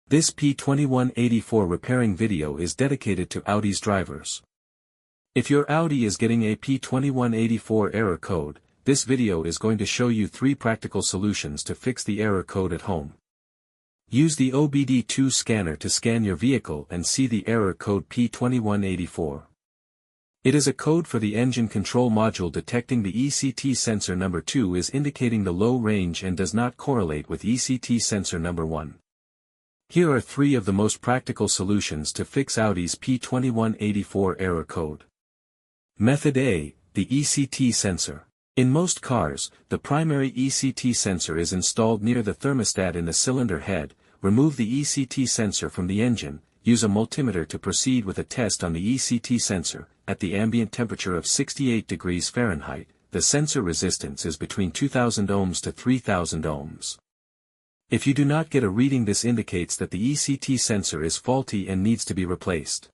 This P2184 repairing video is dedicated to Audi's drivers. If your Audi is getting a P2184 error code, this video is going to show you 3 practical solutions to fix the error code at home. Use the OBD2 scanner to scan your vehicle and see the error code P2184. It is a code for the engine control module detecting the ECT sensor number 2 is indicating the low range and does not correlate with ECT sensor number 1. Here are 3 of the most practical solutions to fix Audi's P2184 error code. Method A, the ECT sensor. In most cars, the primary ECT sensor is installed near the thermostat in the cylinder head. Remove the ECT sensor from the engine, use a multimeter to proceed with a test on the ECT sensor. At the ambient temperature of 68 degrees Fahrenheit, the sensor resistance is between 2000 ohms to 3000 ohms. If you do not get a reading, this indicates that the ECT sensor is faulty and needs to be replaced.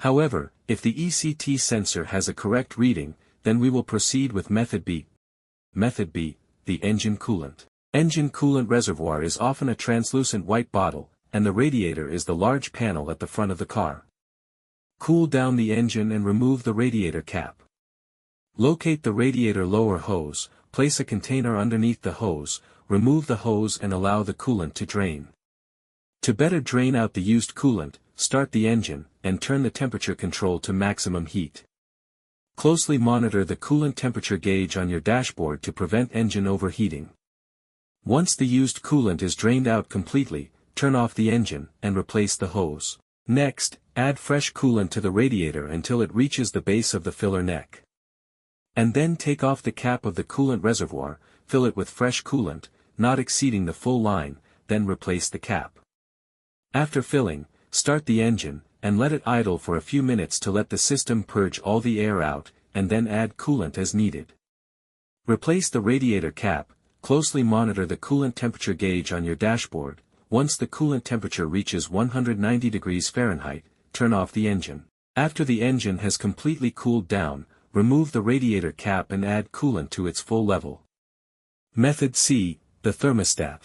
However, if the ECT sensor has a correct reading, then we will proceed with Method B. Method B, the engine coolant. Engine coolant reservoir is often a translucent white bottle, and the radiator is the large panel at the front of the car. Cool down the engine and remove the radiator cap. Locate the radiator lower hose, place a container underneath the hose, remove the hose and allow the coolant to drain. To better drain out the used coolant, start the engine, and turn the temperature control to maximum heat. Closely monitor the coolant temperature gauge on your dashboard to prevent engine overheating. Once the used coolant is drained out completely, turn off the engine, and replace the hose. Next, add fresh coolant to the radiator until it reaches the base of the filler neck. And then take off the cap of the coolant reservoir, fill it with fresh coolant, not exceeding the full line, then replace the cap. After filling, start the engine, and let it idle for a few minutes to let the system purge all the air out, and then add coolant as needed. Replace the radiator cap, closely monitor the coolant temperature gauge on your dashboard. Once the coolant temperature reaches 190 degrees Fahrenheit, turn off the engine. After the engine has completely cooled down, remove the radiator cap and add coolant to its full level. Method C, the thermostat.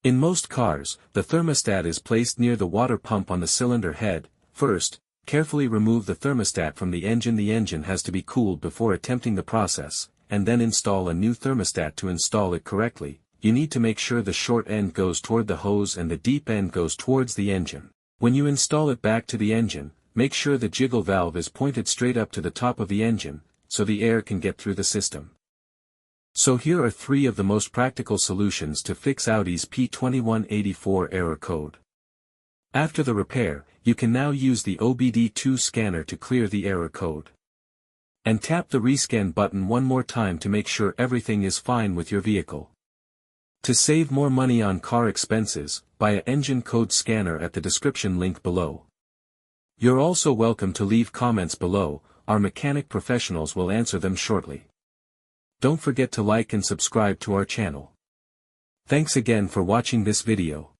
In most cars, the thermostat is placed near the water pump on the cylinder head. First, carefully remove the thermostat from the engine. The engine has to be cooled before attempting the process, and then install a new thermostat. To install it correctly, you need to make sure the short end goes toward the hose and the deep end goes towards the engine. When you install it back to the engine, make sure the jiggle valve is pointed straight up to the top of the engine, so the air can get through the system. So here are 3 of the most practical solutions to fix Audi's P2184 error code. After the repair, you can now use the OBD2 scanner to clear the error code. And tap the rescan button one more time to make sure everything is fine with your vehicle. To save more money on car expenses, buy an engine code scanner at the description link below. You're also welcome to leave comments below, our mechanic professionals will answer them shortly. Don't forget to like and subscribe to our channel. Thanks again for watching this video.